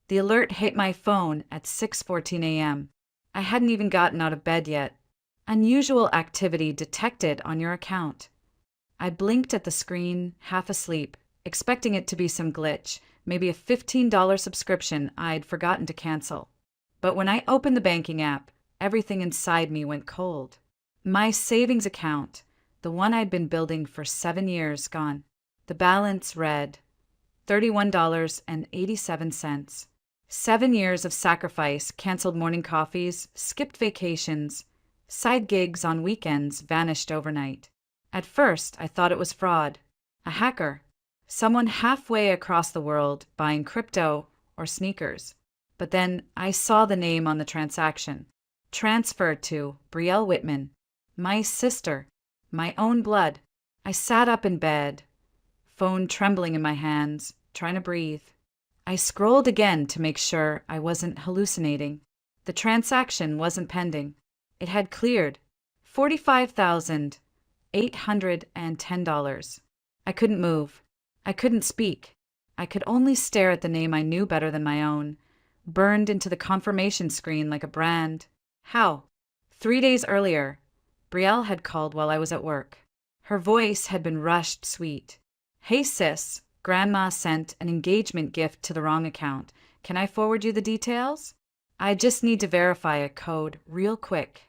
The alert hit my phone at 6:14 a.m. I hadn't even gotten out of bed yet. Unusual activity detected on your account. I blinked at the screen, half asleep, expecting it to be some glitch, maybe a $15 subscription I'd forgotten to cancel. But when I opened the banking app, everything inside me went cold. My savings account, the one I'd been building for 7 years, gone. The balance read $31.87. 7 years of sacrifice, canceled morning coffees, skipped vacations, side gigs on weekends vanished overnight. At first, I thought it was fraud. A hacker. Someone halfway across the world buying crypto or sneakers. But then I saw the name on the transaction. Transferred to Brielle Whitman. My sister. My own blood. I sat up in bed, phone trembling in my hands, trying to breathe. I scrolled again to make sure I wasn't hallucinating. The transaction wasn't pending. It had cleared. $45,810. I couldn't move. I couldn't speak. I could only stare at the name I knew better than my own, burned into the confirmation screen like a brand. How? 3 days earlier, Brielle had called while I was at work. Her voice had been rushed sweet. "Hey sis, Grandma sent an engagement gift to the wrong account. Can I forward you the details? I just need to verify a code real quick."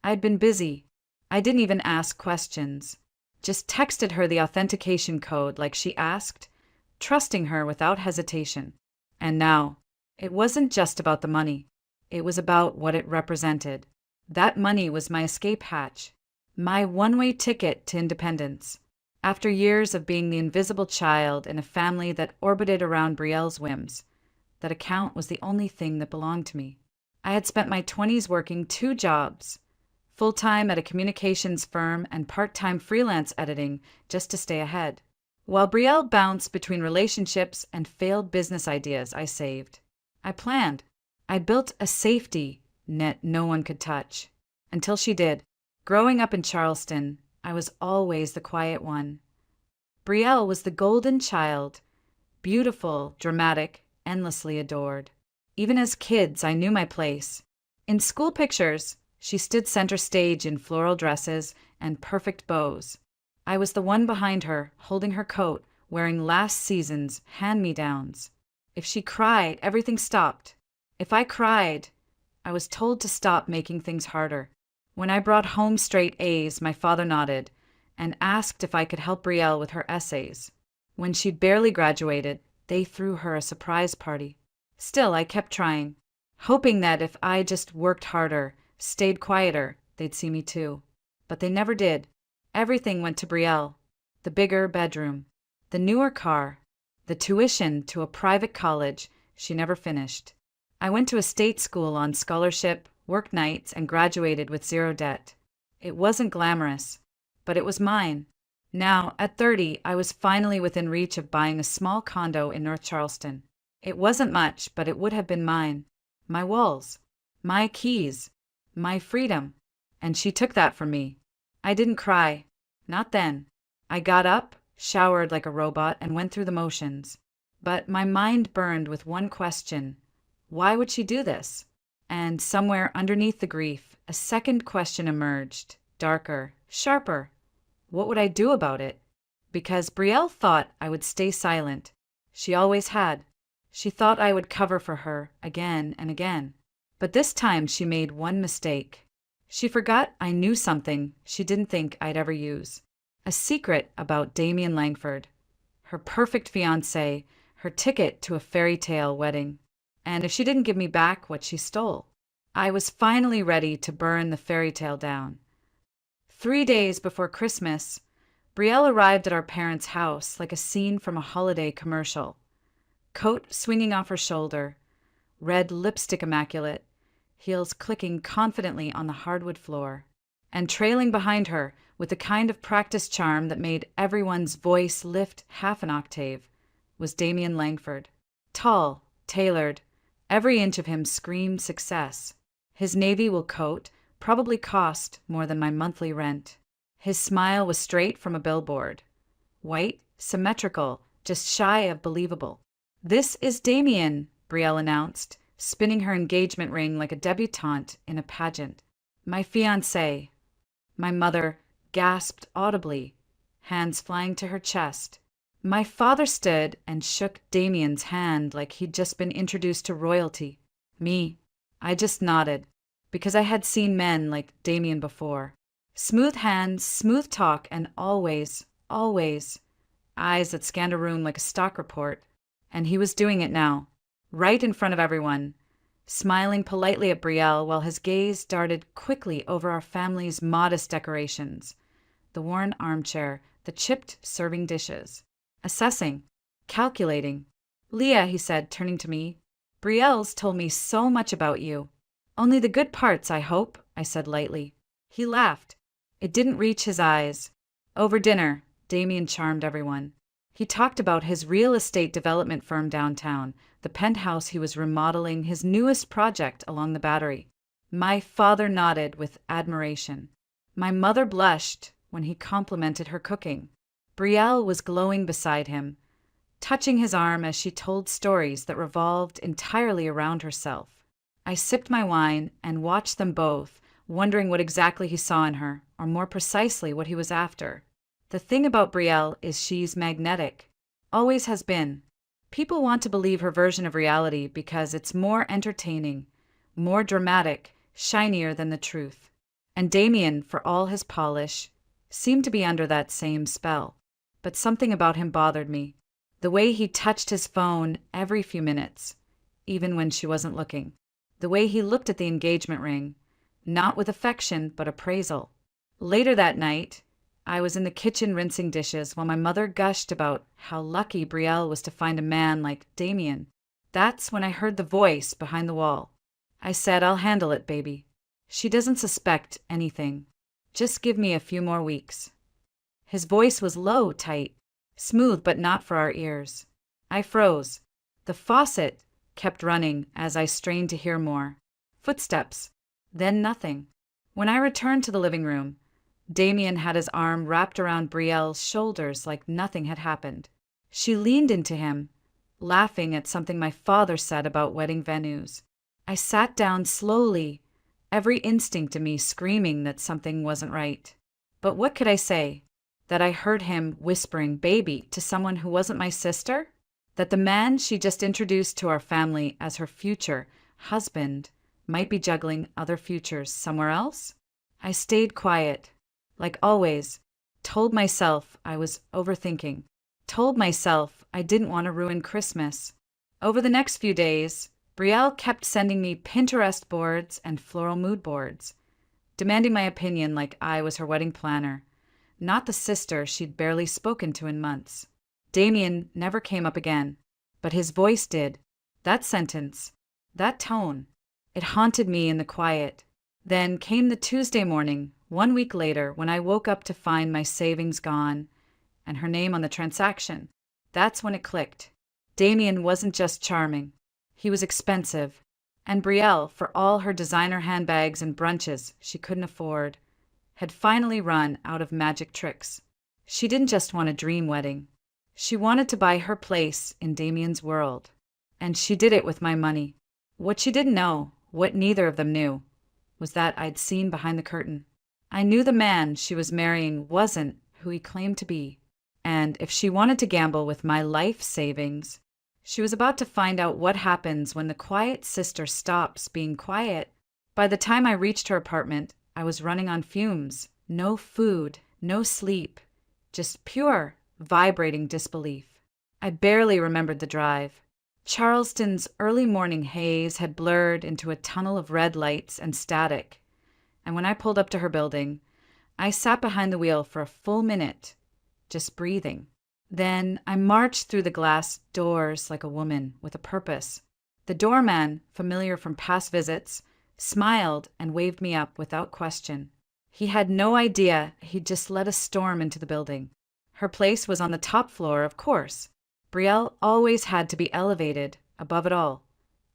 I'd been busy. I didn't even ask questions. Just texted her the authentication code like she asked, trusting her without hesitation. And now, it wasn't just about the money. It was about what it represented. That money was my escape hatch, my one-way ticket to independence. After years of being the invisible child in a family that orbited around Brielle's whims, that account was the only thing that belonged to me. I had spent my 20s working 2 jobs, full-time at a communications firm and part-time freelance editing just to stay ahead. While Brielle bounced between relationships and failed business ideas, I saved. I planned. I built a safety net no one could touch. Until she did. Growing up in Charleston, I was always the quiet one. Brielle was the golden child, beautiful, dramatic, endlessly adored. Even as kids, I knew my place. In school pictures, she stood center stage in floral dresses and perfect bows. I was the one behind her, holding her coat, wearing last season's hand-me-downs. If she cried, everything stopped. If I cried, I was told to stop making things harder. When I brought home straight A's, my father nodded and asked if I could help Brielle with her essays. When she barely graduated, they threw her a surprise party. Still, I kept trying, hoping that if I just worked harder, stayed quieter, they'd see me too. But they never did. Everything went to Brielle. The bigger bedroom, the newer car, the tuition to a private college she never finished. I went to a state school on scholarship, worked nights, and graduated with 0 debt. It wasn't glamorous, but it was mine. Now, at 30, I was finally within reach of buying a small condo in North Charleston. It wasn't much, but it would have been mine. My walls, my keys, my freedom. And she took that from me. I didn't cry. Not then. I got up, showered like a robot, and went through the motions. But my mind burned with one question. Why would she do this? And somewhere underneath the grief, a second question emerged, darker, sharper. What would I do about it? Because Brielle thought I would stay silent. She always had. She thought I would cover for her again and again. But this time she made one mistake. She forgot I knew something she didn't think I'd ever use. A secret about Damien Langford. Her perfect fiancé, her ticket to a fairy tale wedding. And if she didn't give me back what she stole, I was finally ready to burn the fairy tale down. 3 days before Christmas, Brielle arrived at our parents' house like a scene from a holiday commercial. Coat swinging off her shoulder, red lipstick immaculate, heels clicking confidently on the hardwood floor. And trailing behind her, with the kind of practice charm that made everyone's voice lift half an octave, was Damien Langford. Tall, tailored, every inch of him screamed success. His navy wool coat probably cost more than my monthly rent. His smile was straight from a billboard. White, symmetrical, just shy of believable. "This is Damien," Brielle announced, spinning her engagement ring like a debutante in a pageant. My fiancé. My mother gasped audibly, hands flying to her chest. My father stood and shook Damien's hand like he'd just been introduced to royalty. Me, I just nodded, because I had seen men like Damien before. Smooth hands, smooth talk, and always, always, eyes that scanned a room like a stock report. And he was doing it now, right in front of everyone, smiling politely at Brielle while his gaze darted quickly over our family's modest decorations. The worn armchair, the chipped serving dishes. Assessing, calculating. Leah, he said, turning to me, Brielle's told me so much about you. Only the good parts, I hope, I said lightly. He laughed. It didn't reach his eyes. Over dinner, Damien charmed everyone. He talked about his real estate development firm downtown, the penthouse he was remodeling, his newest project along the Battery. My father nodded with admiration. My mother blushed when he complimented her cooking. Brielle was glowing beside him, touching his arm as she told stories that revolved entirely around herself. I sipped my wine and watched them both, wondering what exactly he saw in her, or more precisely what he was after. The thing about Brielle is she's magnetic. Always has been. People want to believe her version of reality because it's more entertaining, more dramatic, shinier than the truth. And Damien, for all his polish, seemed to be under that same spell. But something about him bothered me. The way he touched his phone every few minutes, even when she wasn't looking. The way he looked at the engagement ring, not with affection but appraisal. Later that night, I was in the kitchen rinsing dishes while my mother gushed about how lucky Brielle was to find a man like Damien. That's when I heard the voice behind the wall. I said, I'll handle it, baby. She doesn't suspect anything. Just give me a few more weeks. His voice was low, tight, smooth but not for our ears. I froze. The faucet kept running as I strained to hear more. Footsteps. Then nothing. When I returned to the living room, Damien had his arm wrapped around Brielle's shoulders like nothing had happened. She leaned into him, laughing at something my father said about wedding venues. I sat down slowly, every instinct in me screaming that something wasn't right. But what could I say? That I heard him whispering baby to someone who wasn't my sister? That the man she just introduced to our family as her future husband might be juggling other futures somewhere else? I stayed quiet, like always, told myself I was overthinking, told myself I didn't want to ruin Christmas. Over the next few days, Brielle kept sending me Pinterest boards and floral mood boards, demanding my opinion like I was her wedding planner, not the sister she'd barely spoken to in months. Damien never came up again, but his voice did. That sentence, that tone, it haunted me in the quiet. Then came the Tuesday morning, 1 week later, when I woke up to find my savings gone and her name on the transaction. That's when it clicked. Damien wasn't just charming. He was expensive. And Brielle, for all her designer handbags and brunches she couldn't afford, had finally run out of magic tricks. She didn't just want a dream wedding. She wanted to buy her place in Damien's world. And she did it with my money. What she didn't know, what neither of them knew, was that I'd seen behind the curtain. I knew the man she was marrying wasn't who he claimed to be. And if she wanted to gamble with my life savings, she was about to find out what happens when the quiet sister stops being quiet. By the time I reached her apartment, I was running on fumes. No food, no sleep, just pure, vibrating disbelief. I barely remembered the drive. Charleston's early morning haze had blurred into a tunnel of red lights and static, and when I pulled up to her building, I sat behind the wheel for a full minute, just breathing. Then I marched through the glass doors like a woman with a purpose. The doorman, familiar from past visits, smiled and waved me up without question. He had no idea he'd just let us storm into the building. Her place was on the top floor, of course. Brielle always had to be elevated above it all,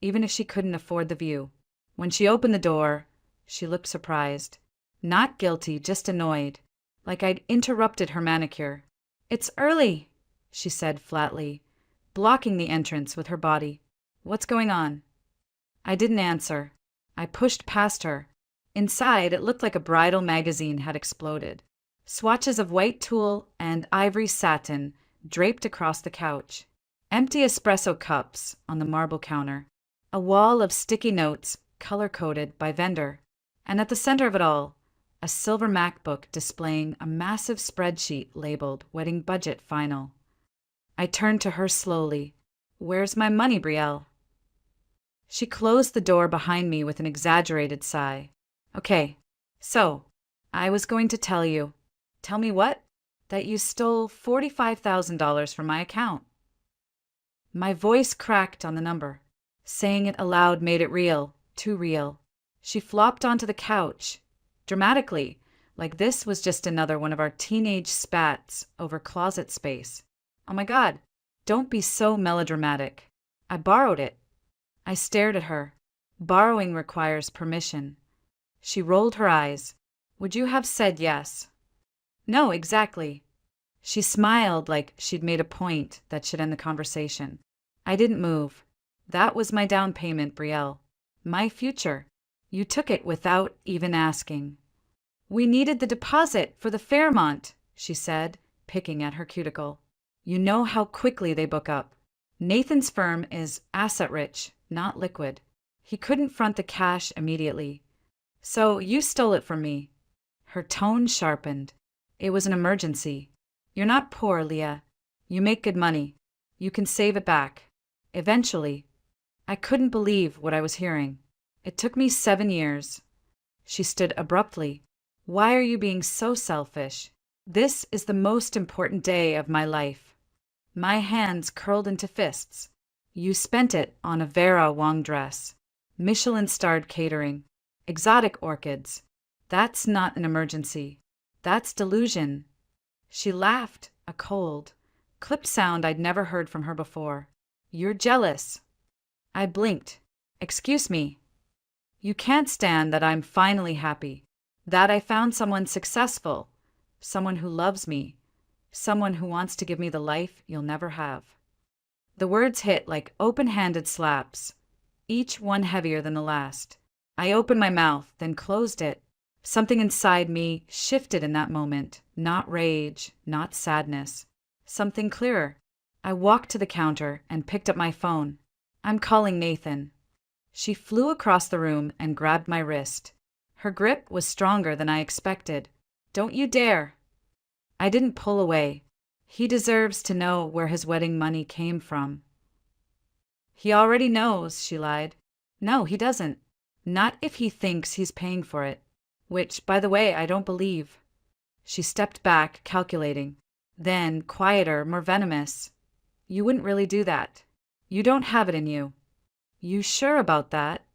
even if she couldn't afford the view. When she opened the door, she looked surprised. Not guilty, just annoyed, like I'd interrupted her manicure. "It's early," she said flatly, blocking the entrance with her body. What's going on? I didn't answer. I pushed past her. Inside, it looked like a bridal magazine had exploded. Swatches of white tulle and ivory satin draped across the couch. Empty espresso cups on the marble counter. A wall of sticky notes color-coded by vendor. And at the center of it all, a silver MacBook displaying a massive spreadsheet labeled Wedding Budget Final. I turned to her slowly. Where's my money, Brielle? She closed the door behind me with an exaggerated sigh. Okay, so, I was going to tell you. Tell me what? That you stole $45,000 from my account. My voice cracked on the number. Saying it aloud made it real, too real. She flopped onto the couch, dramatically, like this was just another one of our teenage spats over closet space. Oh my God, don't be so melodramatic. I borrowed it. I stared at her. Borrowing requires permission. She rolled her eyes. Would you have said yes? No, exactly. She smiled like she'd made a point that should end the conversation. I didn't move. That was my down payment, Brielle. My future. You took it without even asking. We needed the deposit for the Fairmont, she said, picking at her cuticle. You know how quickly they book up. Nathan's firm is asset-rich, not liquid. He couldn't front the cash immediately. So you stole it from me. Her tone sharpened. It was an emergency. You're not poor, Leah. You make good money. You can save it back. Eventually. I couldn't believe what I was hearing. It took me 7 years. She stood abruptly. Why are you being so selfish? This is the most important day of my life. My hands curled into fists. You spent it on a Vera Wang dress. Michelin-starred catering. Exotic orchids. That's not an emergency. That's delusion. She laughed, a cold, clipped sound I'd never heard from her before. You're jealous. I blinked. Excuse me. You can't stand that I'm finally happy. That I found someone successful. Someone who loves me. Someone who wants to give me the life you'll never have. The words hit like open-handed slaps, each one heavier than the last. I opened my mouth, then closed it. Something inside me shifted in that moment. Not rage, not sadness. Something clearer. I walked to the counter and picked up my phone. I'm calling Nathan. She flew across the room and grabbed my wrist. Her grip was stronger than I expected. Don't you dare. I didn't pull away. He deserves to know where his wedding money came from. He already knows, she lied. No, he doesn't. Not if he thinks he's paying for it. Which, by the way, I don't believe. She stepped back, calculating. Then, quieter, more venomous. You wouldn't really do that. You don't have it in you. You sure about that?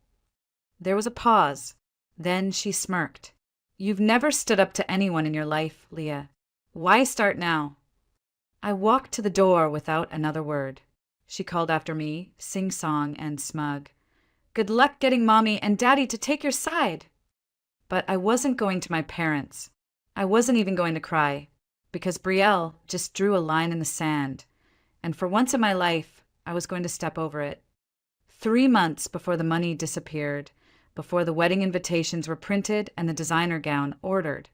There was a pause. Then she smirked. You've never stood up to anyone in your life, Leah. Why start now? I walked to the door without another word. She called after me, sing-song and smug. Good luck getting Mommy and Daddy to take your side. But I wasn't going to my parents. I wasn't even going to cry, because Brielle just drew a line in the sand, and for once in my life, I was going to step over it. 3 months before the money disappeared, before the wedding invitations were printed and the designer gown ordered,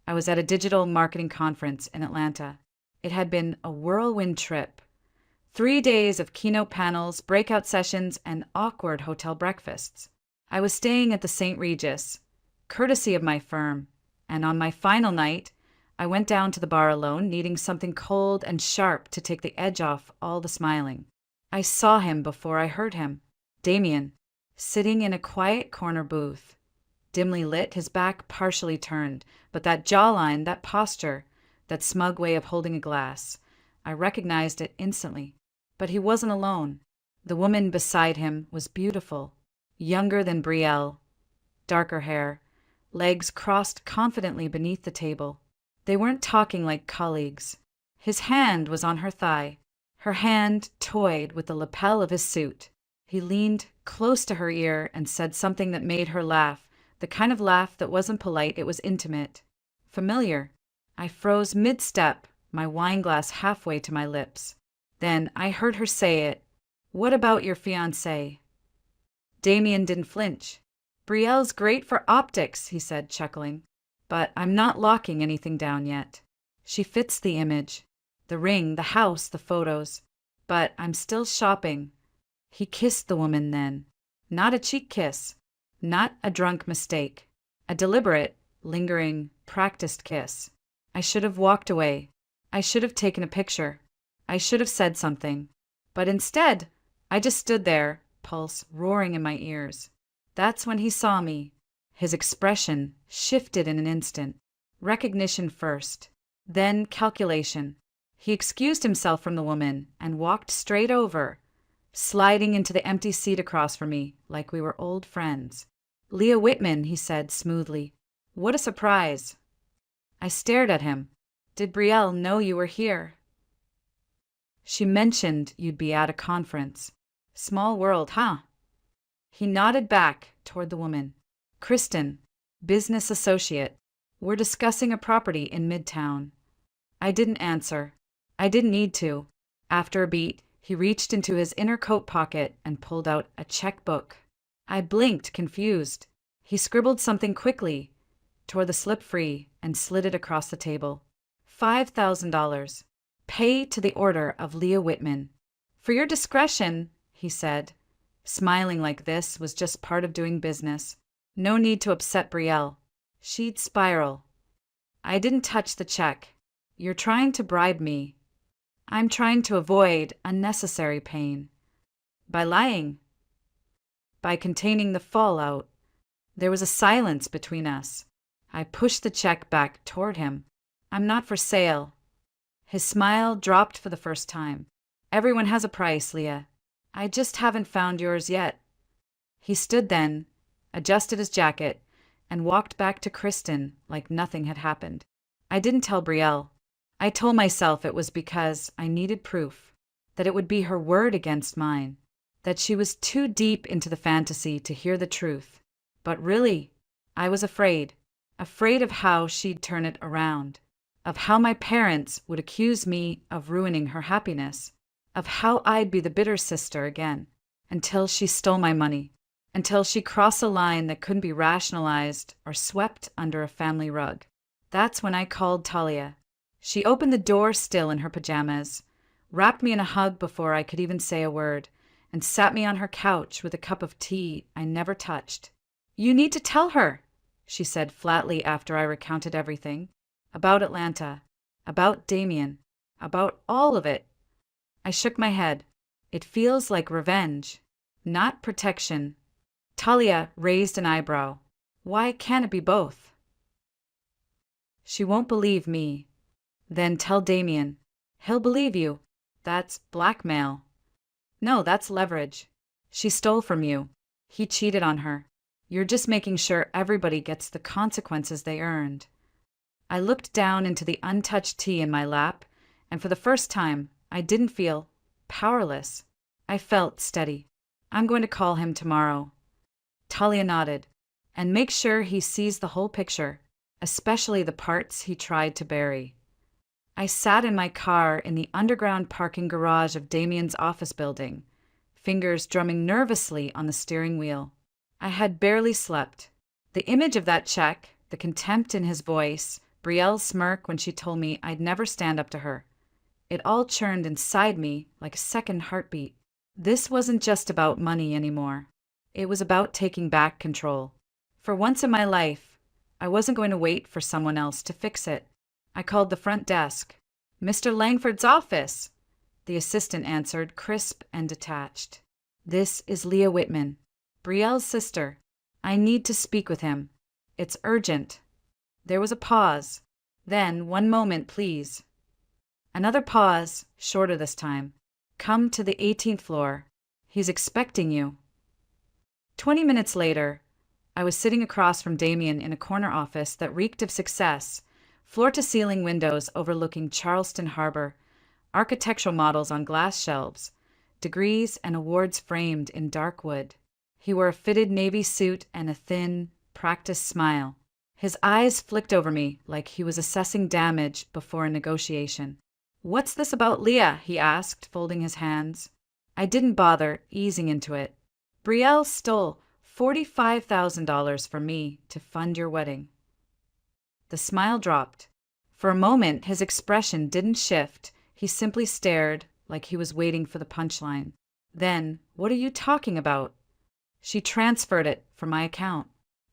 I was at a digital marketing conference in Atlanta. It had been a whirlwind trip. 3 days of keynote panels, breakout sessions, and awkward hotel breakfasts. I was staying at the St. Regis, courtesy of my firm, and on my final night, I went down to the bar alone, needing something cold and sharp to take the edge off all the smiling. I saw him before I heard him. Damien, sitting in a quiet corner booth. Dimly lit, his back partially turned, but that jawline, that posture, that smug way of holding a glass, I recognized it instantly. But he wasn't alone. The woman beside him was beautiful, younger than Brielle, darker hair, legs crossed confidently beneath the table. They weren't talking like colleagues. His hand was on her thigh. Her hand toyed with the lapel of his suit. He leaned close to her ear and said something that made her laugh, the kind of laugh that wasn't polite, it was intimate. Familiar. I froze mid-step, my wine glass halfway to my lips. Then I heard her say it. What about your fiancé? Damien didn't flinch. Brielle's great for optics, he said, chuckling. But I'm not locking anything down yet. She fits the image. The ring, the house, the photos. But I'm still shopping. He kissed the woman then. Not a cheek kiss. Not a drunk mistake. A deliberate, lingering, practiced kiss. I should have walked away. I should have taken a picture. I should have said something. But instead, I just stood there, pulse roaring in my ears. That's when he saw me. His expression shifted in an instant. Recognition first, then calculation. He excused himself from the woman and walked straight over, sliding into the empty seat across from me like we were old friends. Leah Whitman, he said smoothly. What a surprise. I stared at him. Did Brielle know you were here? She mentioned you'd be at a conference. Small world, huh? He nodded back toward the woman. Kristen, business associate. We're discussing a property in Midtown. I didn't answer. I didn't need to. After a beat, he reached into his inner coat pocket and pulled out a checkbook. I blinked, confused. He scribbled something quickly, tore the slip free, and slid it across the table. $5,000. Pay to the order of Leah Whitman. For your discretion, he said, smiling like this was just part of doing business. No need to upset Brielle. She'd spiral. I didn't touch the check. You're trying to bribe me. I'm trying to avoid unnecessary pain. By lying. By containing the fallout. There was a silence between us. I pushed the check back toward him. I'm not for sale. His smile dropped for the first time. Everyone has a price, Leah. I just haven't found yours yet. He stood then, adjusted his jacket, and walked back to Kristen like nothing had happened. I didn't tell Brielle. I told myself it was because I needed proof, that it would be her word against mine, that she was too deep into the fantasy to hear the truth. But really, I was afraid of how she'd turn it around, of how my parents would accuse me of ruining her happiness, of how I'd be the bitter sister again, until she stole my money, until she crossed a line that couldn't be rationalized or swept under a family rug. That's when I called Talia. She opened the door still in her pajamas, wrapped me in a hug before I could even say a word, and sat me on her couch with a cup of tea I never touched. You need to tell her, she said flatly after I recounted everything. About Atlanta, about Damien, about all of it. I shook my head. It feels like revenge, not protection. Talia raised an eyebrow. Why can't it be both? She won't believe me. Then tell Damien. He'll believe you. That's blackmail. No, that's leverage. She stole from you. He cheated on her. You're just making sure everybody gets the consequences they earned. I looked down into the untouched tea in my lap, and for the first time, I didn't feel powerless. I felt steady. I'm going to call him tomorrow. Talia nodded. And make sure he sees the whole picture, especially the parts he tried to bury. I sat in my car in the underground parking garage of Damien's office building, fingers drumming nervously on the steering wheel. I had barely slept. The image of that check, the contempt in his voice, Brielle's smirk when she told me I'd never stand up to her. It all churned inside me like a second heartbeat. This wasn't just about money anymore. It was about taking back control. For once in my life, I wasn't going to wait for someone else to fix it. I called the front desk. Mr. Langford's office. The assistant answered, crisp and detached. This is Leah Whitman, Brielle's sister. I need to speak with him. It's urgent. There was a pause. Then, one moment, please. Another pause, shorter this time. Come to the 18th floor. He's expecting you. 20 minutes later, I was sitting across from Damien in a corner office that reeked of success, floor-to-ceiling windows overlooking Charleston Harbor, architectural models on glass shelves, degrees and awards framed in dark wood. He wore a fitted navy suit and a thin, practiced smile. His eyes flicked over me like he was assessing damage before a negotiation. What's this about Leah? He asked, folding his hands. I didn't bother easing into it. Brielle stole $45,000 from me to fund your wedding. The smile dropped. For a moment, his expression didn't shift. He simply stared like he was waiting for the punchline. Then, what are you talking about? She transferred it from my account.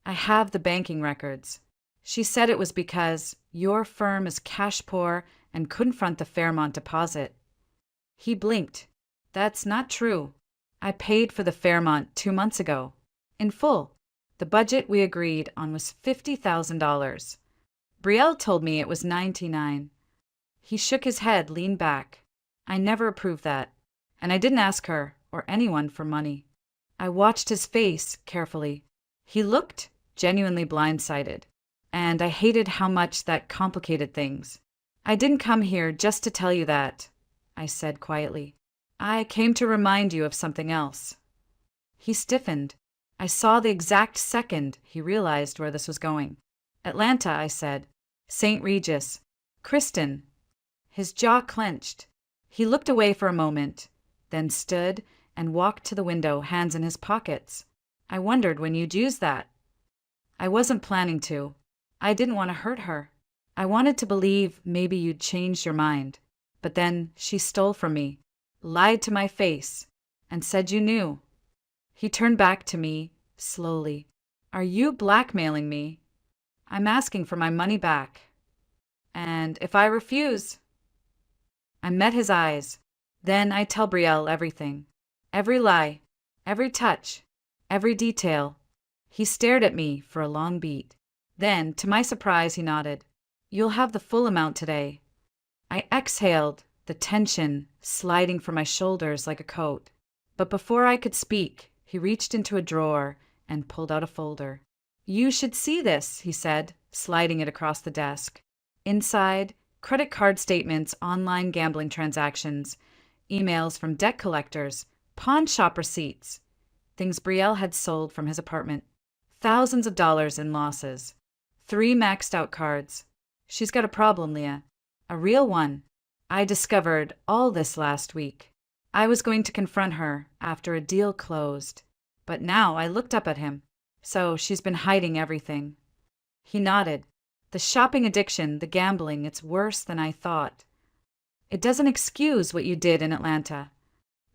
I have the banking records. She said it was because your firm is cash poor and couldn't front the Fairmont deposit. He blinked. That's not true. I paid for the Fairmont 2 months ago. In full. The budget we agreed on was $50,000. Brielle told me it was $99,000. He shook his head, leaned back. I never approved that, and I didn't ask her or anyone for money. I watched his face carefully. He looked genuinely blindsided, and I hated how much that complicated things. I didn't come here just to tell you that, I said quietly. I came to remind you of something else. He stiffened. I saw the exact second he realized where this was going. Atlanta, I said. St. Regis. Kristen. His jaw clenched. He looked away for a moment, then stood and walked to the window, hands in his pockets. I wondered when you'd use that. I wasn't planning to. I didn't want to hurt her. I wanted to believe maybe you'd changed your mind. But then she stole from me, lied to my face, and said you knew. He turned back to me, slowly. Are you blackmailing me? I'm asking for my money back. And if I refuse... I met his eyes. Then I tell Brielle everything. Every lie, every touch, every detail. He stared at me for a long beat. Then, to my surprise, he nodded. You'll have the full amount today. I exhaled, the tension sliding from my shoulders like a coat. But before I could speak, he reached into a drawer and pulled out a folder. You should see this, he said, sliding it across the desk. Inside, credit card statements, online gambling transactions, emails from debt collectors, pawn shop receipts, things Brielle had sold from his apartment. Thousands of dollars in losses. 3 maxed out cards. She's got a problem, Leah. A real one. I discovered all this last week. I was going to confront her after a deal closed. But now I looked up at him. So she's been hiding everything. He nodded. The shopping addiction, the gambling, it's worse than I thought. It doesn't excuse what you did in Atlanta.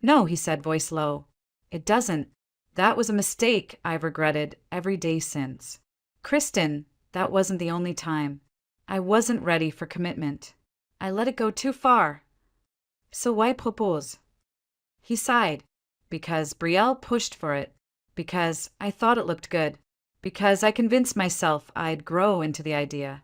No, he said, voice low. It doesn't. That was a mistake I've regretted every day since. Kristen, that wasn't the only time. I wasn't ready for commitment. I let it go too far. So why propose? He sighed. Because Brielle pushed for it. Because I thought it looked good. Because I convinced myself I'd grow into the idea.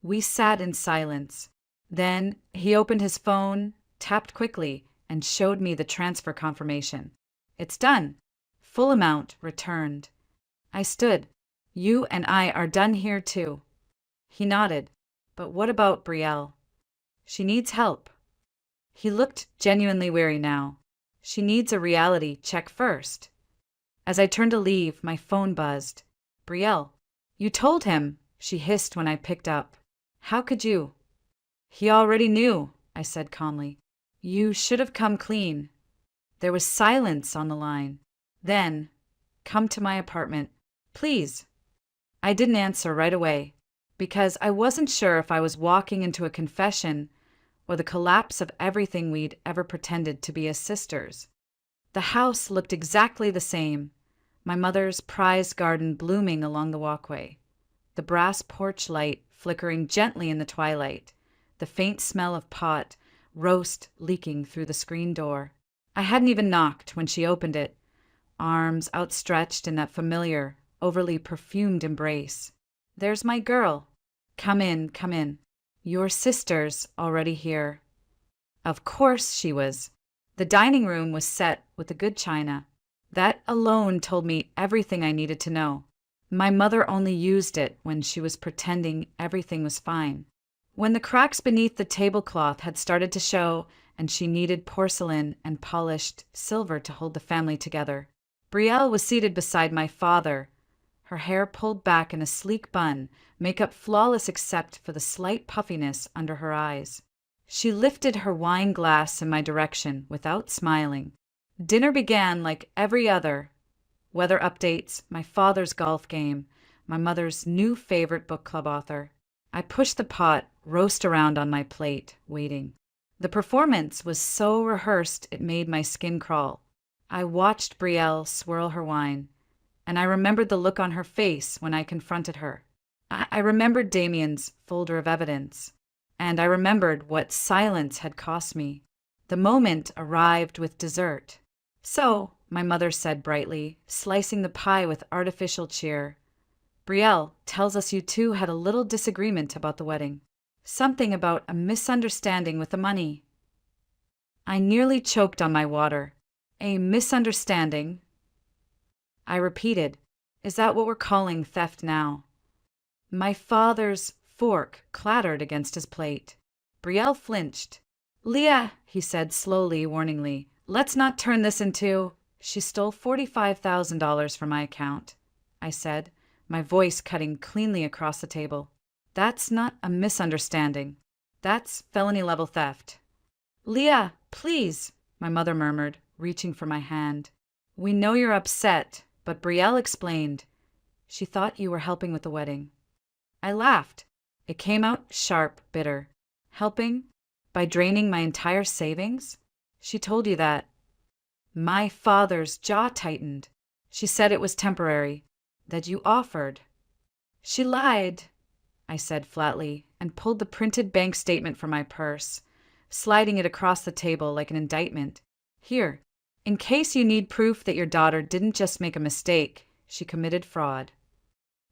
We sat in silence. Then he opened his phone, tapped quickly, and showed me the transfer confirmation. It's done. Full amount returned. I stood. You and I are done here too. He nodded. But what about Brielle? She needs help. He looked genuinely weary now. She needs a reality check first. As I turned to leave, my phone buzzed. Brielle, you told him, she hissed when I picked up. How could you? He already knew, I said calmly. You should have come clean. There was silence on the line. Then, come to my apartment, please. I didn't answer right away, because I wasn't sure if I was walking into a confession or the collapse of everything we'd ever pretended to be as sisters. The house looked exactly the same. My mother's prized garden blooming along the walkway, the brass porch light flickering gently in the twilight, the faint smell of pot, roast leaking through the screen door. I hadn't even knocked when she opened it, arms outstretched in that familiar, overly perfumed embrace. There's my girl. Come in, come in. Your sister's already here. Of course she was. The dining room was set with the good china. That alone told me everything I needed to know. My mother only used it when she was pretending everything was fine. When the cracks beneath the tablecloth had started to show and she needed porcelain and polished silver to hold the family together. Brielle was seated beside my father, her hair pulled back in a sleek bun, makeup flawless except for the slight puffiness under her eyes. She lifted her wine glass in my direction without smiling. Dinner began like every other: weather updates, my father's golf game, my mother's new favorite book club author. I pushed the pot, roast around on my plate, waiting. The performance was so rehearsed it made my skin crawl. I watched Brielle swirl her wine, and I remembered the look on her face when I confronted her. I remembered Damien's folder of evidence, and I remembered what silence had cost me. The moment arrived with dessert. So, my mother said brightly, slicing the pie with artificial cheer, Brielle tells us you two had a little disagreement about the wedding. Something about a misunderstanding with the money. I nearly choked on my water. A misunderstanding? I repeated, is that what we're calling theft now? My father's fork clattered against his plate. Brielle flinched. Leah, he said slowly, warningly, let's not turn this into... She stole $45,000 from my account, I said, my voice cutting cleanly across the table. That's not a misunderstanding. That's felony-level theft. Leah, please, my mother murmured, reaching for my hand. We know you're upset, but Brielle explained. She thought you were helping with the wedding. I laughed. It came out sharp, bitter. Helping? By draining my entire savings? She told you that. My father's jaw tightened. She said it was temporary, that you offered. She lied, I said flatly, and pulled the printed bank statement from my purse, sliding it across the table like an indictment. Here, in case you need proof that your daughter didn't just make a mistake, she committed fraud.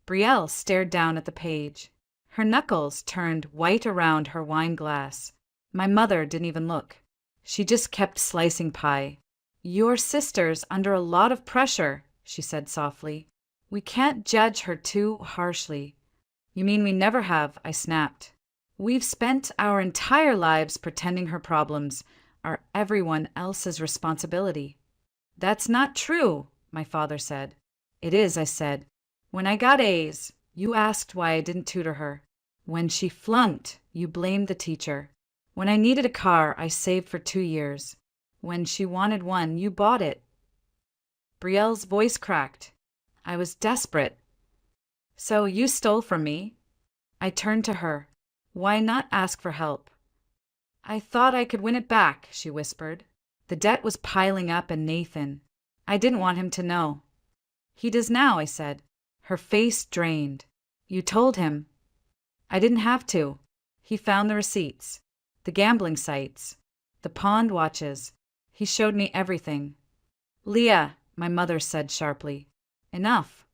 Brielle stared down at the page. Her knuckles turned white around her wine glass. My mother didn't even look. She just kept slicing pie. Your sister's under a lot of pressure, she said softly. We can't judge her too harshly. You mean we never have, I snapped. We've spent our entire lives pretending her problems are everyone else's responsibility. That's not true, my father said. It is, I said. When I got A's, you asked why I didn't tutor her. When she flunked, you blamed the teacher. When I needed a car, I saved for 2 years. When she wanted one, you bought it. Brielle's voice cracked. I was desperate. So you stole from me? I turned to her. Why not ask for help? I thought I could win it back, she whispered. The debt was piling up, and Nathan. I didn't want him to know. He does now, I said. Her face drained. You told him. I didn't have to. He found the receipts, the gambling sites, the pawned watches. He showed me everything. Leah, my mother said sharply. Enough.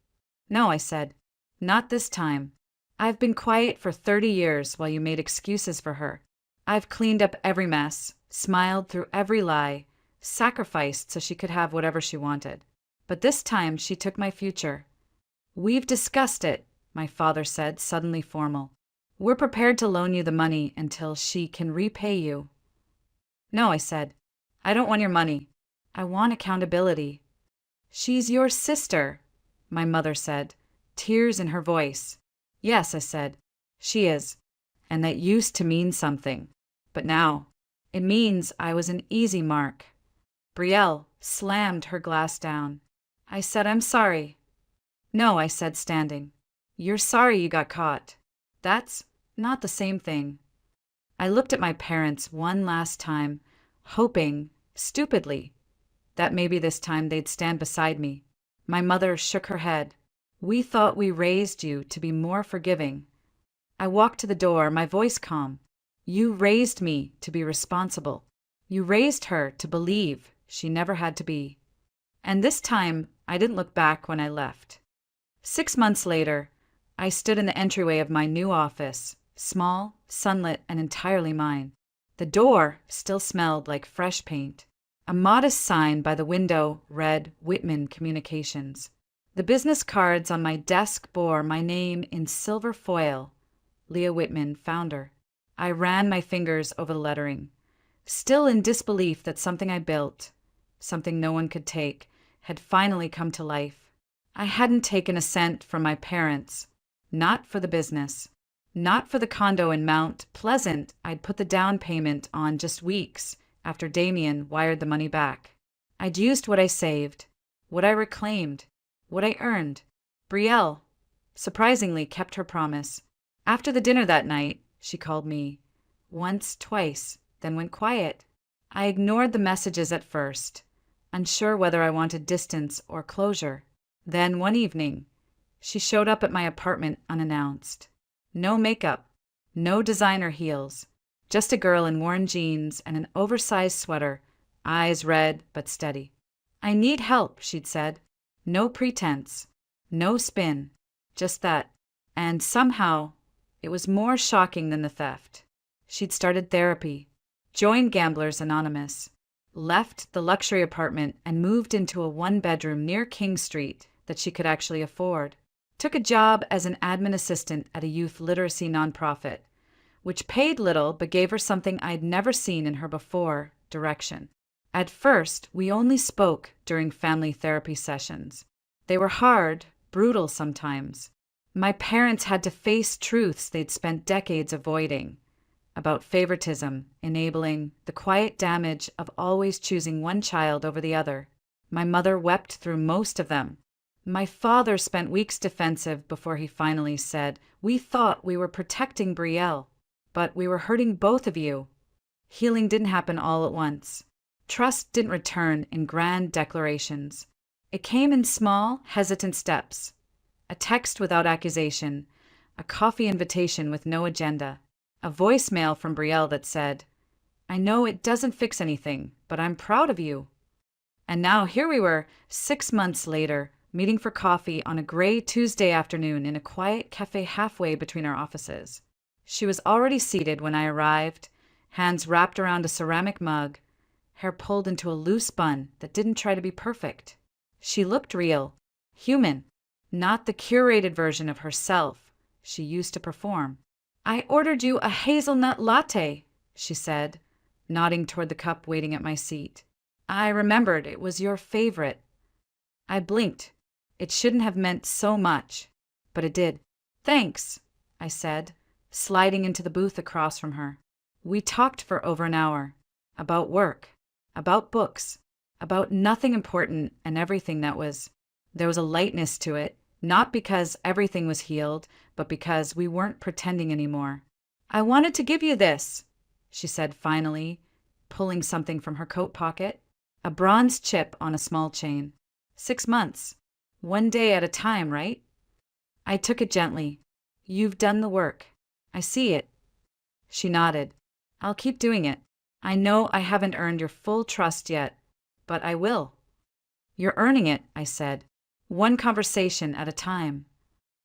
No, I said. Not this time. I've been quiet for 30 years while you made excuses for her. I've cleaned up every mess, smiled through every lie, sacrificed so she could have whatever she wanted. But this time she took my future. We've discussed it, my father said, suddenly formal. We're prepared to loan you the money until she can repay you. No, I said. I don't want your money. I want accountability. She's your sister, my mother said, tears in her voice. Yes, I said. She is. And that used to mean something. But now, it means I was an easy mark. Brielle slammed her glass down. I said, I'm sorry. No, I said, standing. You're sorry you got caught. That's not the same thing. I looked at my parents one last time, hoping, stupidly, that maybe this time they'd stand beside me. My mother shook her head. We thought we raised you to be more forgiving. I walked to the door, my voice calm. You raised me to be responsible. You raised her to believe she never had to be. And this time, I didn't look back when I left. 6 months later, I stood in the entryway of my new office, small, sunlit, and entirely mine. The door still smelled like fresh paint. A modest sign by the window read Whitman Communications. The business cards on my desk bore my name in silver foil, Leah Whitman, founder. I ran my fingers over the lettering, still in disbelief that something I built, something no one could take, had finally come to life. I hadn't taken a cent from my parents, not for the business, not for the condo in Mount Pleasant I'd put the down payment on just weeks after Damien wired the money back. I'd used what I saved, what I reclaimed, what I earned. Brielle, surprisingly, kept her promise. After the dinner that night, she called me. Once, twice, then went quiet. I ignored the messages at first, unsure whether I wanted distance or closure. Then, one evening, she showed up at my apartment unannounced. No makeup, no designer heels, just a girl in worn jeans and an oversized sweater, eyes red but steady. I need help, she'd said. No pretense, no spin, just that. And somehow, it was more shocking than the theft. She'd started therapy, joined Gamblers Anonymous, left the luxury apartment and moved into a one-bedroom near King Street that she could actually afford. Took a job as an admin assistant at a youth literacy nonprofit, which paid little but gave her something I'd never seen in her before, direction. At first, we only spoke during family therapy sessions. They were hard, brutal sometimes. My parents had to face truths they'd spent decades avoiding, about favoritism, enabling the quiet damage of always choosing one child over the other. My mother wept through most of them. My father spent weeks defensive before he finally said, "We thought we were protecting Brielle, but we were hurting both of you." Healing didn't happen all at once. Trust didn't return in grand declarations. It came in small, hesitant steps. A text without accusation, a coffee invitation with no agenda, a voicemail from Brielle that said, "I know it doesn't fix anything, but I'm proud of you." And now here we were, 6 months later, meeting for coffee on a gray Tuesday afternoon in a quiet cafe halfway between our offices. She was already seated when I arrived, hands wrapped around a ceramic mug, hair pulled into a loose bun that didn't try to be perfect. She looked real, human, not the curated version of herself she used to perform. "I ordered you a hazelnut latte," she said, nodding toward the cup waiting at my seat. "I remembered it was your favorite." I blinked. It shouldn't have meant so much, but it did. "Thanks," I said, sliding into the booth across from her. We talked for over an hour, about work, about books, about nothing important and everything that was. There was a lightness to it, not because everything was healed, but because we weren't pretending anymore. "I wanted to give you this," she said finally, pulling something from her coat pocket. A bronze chip on a small chain. 6 months. One day at a time, right? I took it gently. "You've done the work. I see it." She nodded. "I'll keep doing it. I know I haven't earned your full trust yet, but I will." "You're earning it," I said. "One conversation at a time."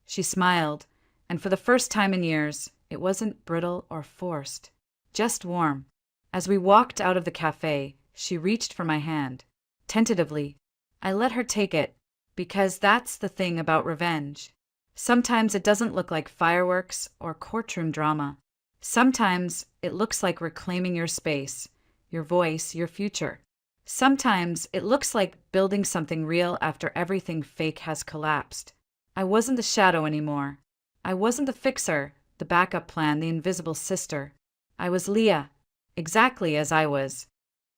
She smiled, and for the first time in years, it wasn't brittle or forced, just warm. As we walked out of the cafe, she reached for my hand. Tentatively, I let her take it, because that's the thing about revenge. Sometimes it doesn't look like fireworks or courtroom drama. Sometimes it looks like reclaiming your space, your voice, your future. Sometimes it looks like building something real after everything fake has collapsed. I wasn't the shadow anymore. I wasn't the fixer, the backup plan, the invisible sister. I was Leah, exactly as I was,